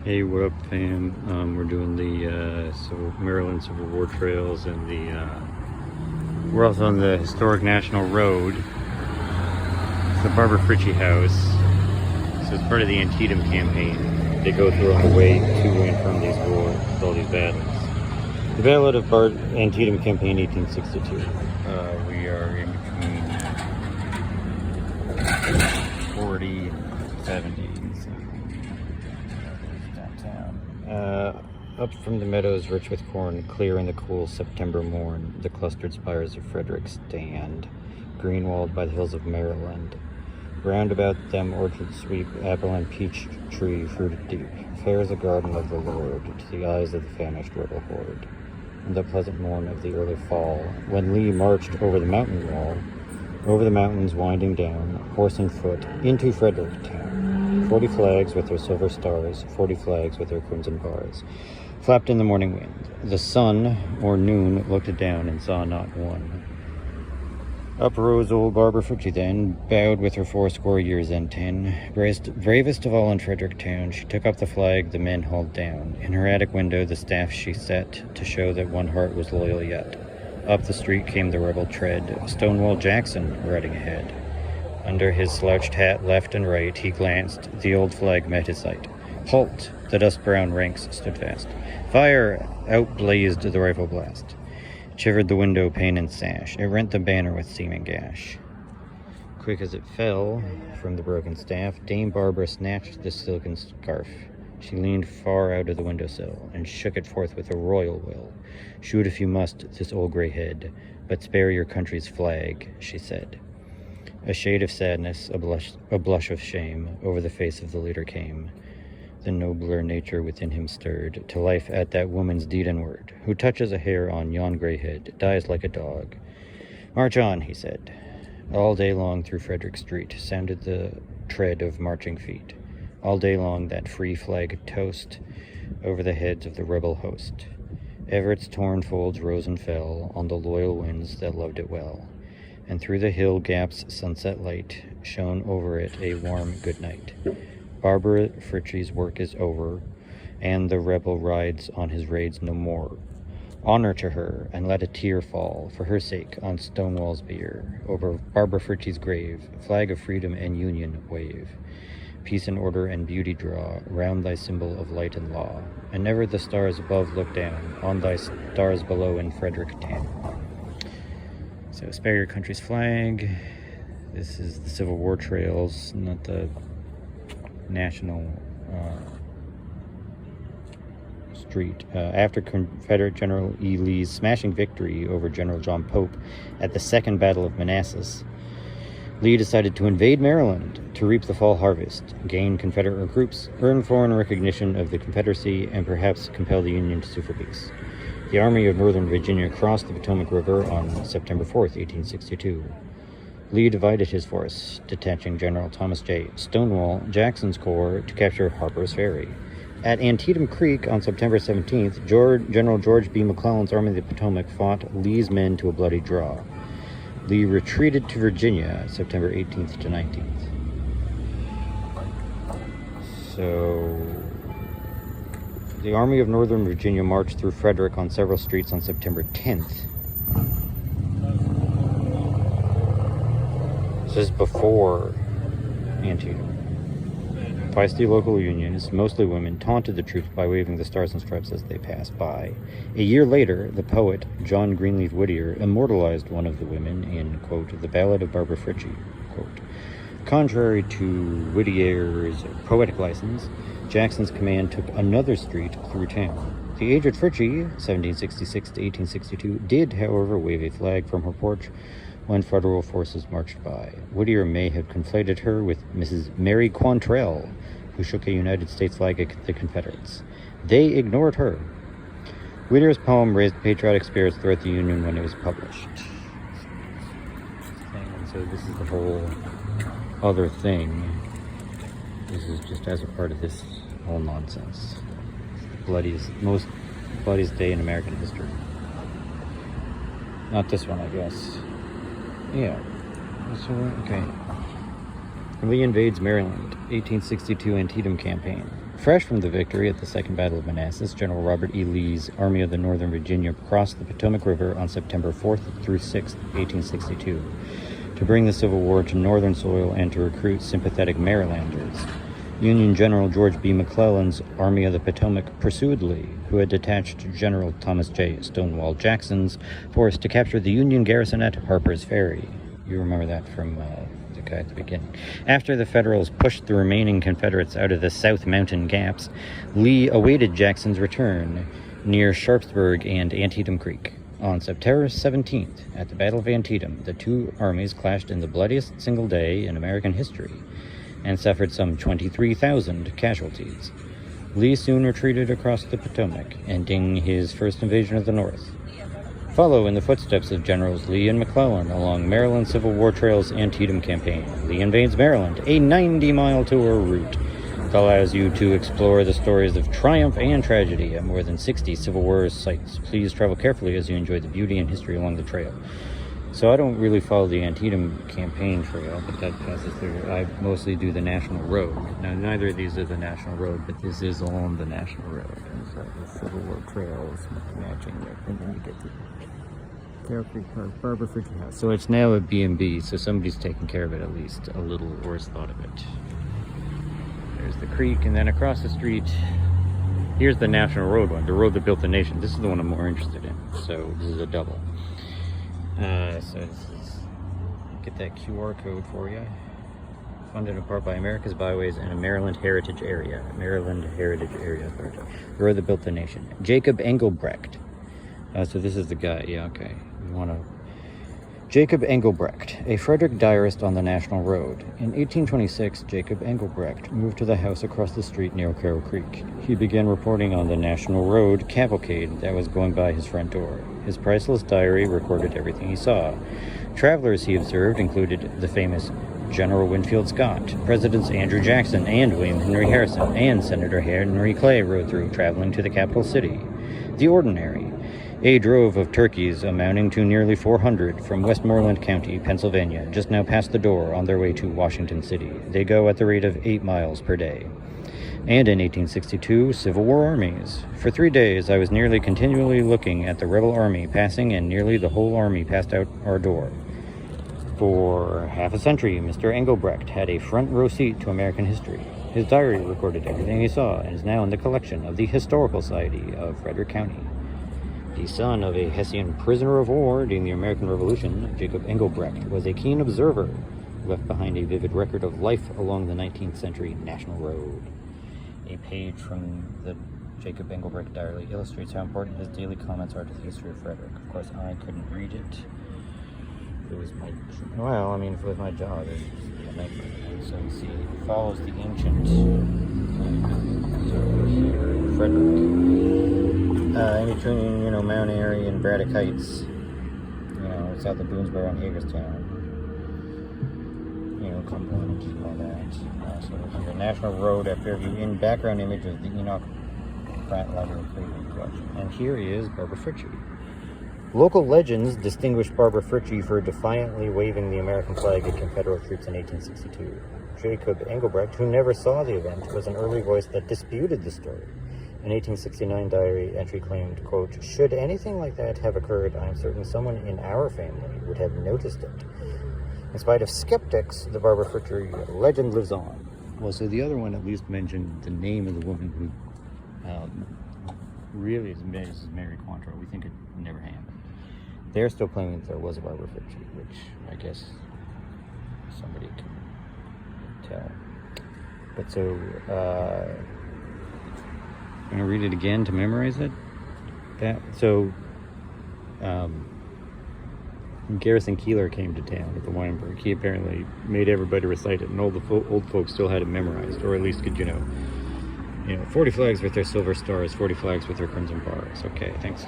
Hey, what up, fam? We're doing the Maryland Civil War trails, and we're also on the historic National Road. It's the Barbara Fritchie House. So it's part of the Antietam campaign. They go through on the way to and from these wars, all these battles. The Battle of Antietam campaign, 1862. We are in between 40 and 70. Up from the meadows rich with corn, clear in the cool September morn, the clustered spires of Frederick stand, green-walled by the hills of Maryland. Round about them orchards sweep, apple and peach tree fruited deep, fair as a garden of the Lord, to the eyes of the famished rebel horde. In the pleasant morn of the early fall, when Lee marched over the mountain wall, over the mountains winding down, horse and foot, into Fredericktown. 40 flags with their silver stars, 40 flags with their crimson bars, flapped in the morning wind. The sun, or noon, looked down and saw not one. Up rose old Barbara Fritchie then, bowed with her 80 years and 10. Bravest of all in Fredericktown, she took up the flag the men hauled down. In her attic window the staff she set, to show that one heart was loyal yet. Up the street came the rebel tread, Stonewall Jackson riding ahead. Under his slouched hat, left and right, he glanced. The old flag met his sight. Halt! The dust-brown ranks stood fast. Fire! Out blazed the rifle blast. It shivered the window pane and sash. It rent the banner with seaming gash. Quick as it fell from the broken staff, Dame Barbara snatched the silken scarf. She leaned far out of the windowsill and shook it forth with a royal will. Shoot if you must this old gray head, but spare your country's flag, she said. A shade of sadness, a blush of shame, over the face of the leader came. The nobler nature within him stirred to life at that woman's deed and word. Who touches a hair on yon gray head dies like a dog. March on, he said. All day long through Frederick Street sounded the tread of marching feet. All day long that free flag toast over the heads of the rebel host. Ever its torn folds rose and fell on the loyal winds that loved it well. And through the hill gap's sunset light shone over it a warm good night. Barbara Fritchie's work is over, and the rebel rides on his raids no more. Honor to her, and let a tear fall, for her sake, on Stonewall's bier. Over Barbara Fritchie's grave, flag of freedom and union wave. Peace and order and beauty draw round thy symbol of light and law, and never the stars above look down on thy stars below in Fredericktown. So spare your country's flag. This is the Civil War trails, not the National Street. After Confederate General E. Lee's smashing victory over General John Pope at the Second Battle of Manassas, Lee decided to invade Maryland to reap the fall harvest, gain Confederate recruits, earn foreign recognition of the Confederacy, and perhaps compel the Union to sue for peace. The Army of Northern Virginia crossed the Potomac River on September 4th, 1862. Lee divided his force, detaching General Thomas J. Stonewall Jackson's corps to capture Harper's Ferry. At Antietam Creek on September 17th, General George B. McClellan's Army of the Potomac fought Lee's men to a bloody draw. Lee retreated to Virginia September 18th to 19th. So, the Army of Northern Virginia marched through Frederick on several streets on September 10th. This is before Antietam. Feisty local unions, mostly women, taunted the troops by waving the stars and stripes as they passed by. A year later, the poet John Greenleaf Whittier immortalized one of the women in, quote, The Ballad of Barbara Fritchie, quote. Contrary to Whittier's poetic license, Jackson's command took another street through town. The aged Fritchie, 1766 to 1862, did, however, wave a flag from her porch when federal forces marched by. Whittier may have conflated her with Mrs. Mary Quantrell, who shook a United States flag at the Confederates. They ignored her. Whittier's poem raised patriotic spirits throughout the Union when it was published. And so this is the whole other thing. This is just as a part of this whole nonsense. It's the most bloodiest day in American history. Not this one, I guess. Yeah. So, okay. Lee invades Maryland, 1862 Antietam campaign. Fresh from the victory at the Second Battle of Manassas, General Robert E. Lee's Army of the Northern Virginia crossed the Potomac River on September 4th through 6th, 1862, to bring the Civil War to northern soil and to recruit sympathetic Marylanders. Union General George B. McClellan's Army of the Potomac pursued Lee, who had detached General Thomas J. Stonewall Jackson's force to capture the Union garrison at Harper's Ferry. You remember that from the guy at the beginning. After the Federals pushed the remaining Confederates out of the South Mountain Gaps, Lee awaited Jackson's return near Sharpsburg and Antietam Creek. On September 17th, at the Battle of Antietam, the two armies clashed in the bloodiest single day in American history and suffered some 23,000 casualties. Lee soon retreated across the Potomac, ending his first invasion of the North. Follow in the footsteps of Generals Lee and McClellan along Maryland Civil War Trail's Antietam campaign. Lee Invades Maryland, a 90-mile tour route that allows you to explore the stories of triumph and tragedy at more than 60 Civil War sites. Please travel carefully as you enjoy the beauty and history along the trail. So I don't really follow the Antietam campaign trail, but that passes through. I mostly do the National Road. Now, neither of these are the National Road, but this is along the National Road. And so the Civil War Trail is matching it. And then you get to Carroll Creek Park, Barbara Fritchie House. So it's now a B&B, so somebody's taking care of it at least a little, or has thought of it. There's the creek, and then across the street, here's the National Road one, the road that built the nation. This is the one I'm more interested in, so this is a double. So this is, get that QR code for you. Funded in part by America's Byways and a Maryland Heritage Area. Maryland Heritage Area Authority. The road that built the nation. Jacob Engelbrecht. So this is the guy. Yeah, okay. You want to... Jacob Engelbrecht, a Frederick diarist on the National Road. In 1826, Jacob Engelbrecht moved to the house across the street near Carroll Creek. He began reporting on the National Road cavalcade that was going by his front door. His priceless diary recorded everything he saw. Travelers, he observed, included the famous General Winfield Scott, Presidents Andrew Jackson and William Henry Harrison, and Senator Henry Clay rode through, traveling to the capital city. The Ordinary, a drove of turkeys amounting to nearly 400 from Westmoreland County, Pennsylvania, just now passed the door on their way to Washington City. They go at the rate of 8 miles per day. And in 1862, Civil War armies. For 3 days, I was nearly continually looking at the rebel army passing, and nearly the whole army passed out our door. For half a century, Mr. Engelbrecht had a front row seat to American history. His diary recorded everything he saw and is now in the collection of the Historical Society of Frederick County. The son of a Hessian prisoner of war during the American Revolution, Jacob Engelbrecht was a keen observer who left behind a vivid record of life along the 19th century National Road. A page from the Jacob Engelbrecht diary illustrates how important his daily comments are to the history of Frederick. Of course, I couldn't read it. It was my... Well, I mean, if it was my job, it would be a nightmare. So you see, it follows the ancient... So here, Frederick. In between, Mount Airy and Braddock Heights. South of Boonesboro and Hagerstown. Cumberland and all that. So looking at the National Road at Fairview in background image of the Enoch Pratt Library collection. And here is Barbara Fritchie. Local legends distinguish Barbara Fritchie for defiantly waving the American flag at Confederate troops in 1862. Jacob Engelbrecht, who never saw the event, was an early voice that disputed the story. An 1869 diary entry claimed, quote, "Should anything like that have occurred, I am certain someone in our family would have noticed it." In spite of skeptics, the Barbara Fritchie legend lives on. Well, so the other one at least mentioned the name of the woman who really is Mrs. Mary Quantrill. We think it never happened. They're still claiming that there was a Barbara Fritchie, which I guess somebody can tell. But so, I'm going to read it again to memorize it. Garrison Keillor came to town at the Weinberg. He apparently made everybody recite it, and all the old folks still had it memorized, or at least could, 40 flags with their silver stars, 40 flags with their crimson bars. Okay, thanks.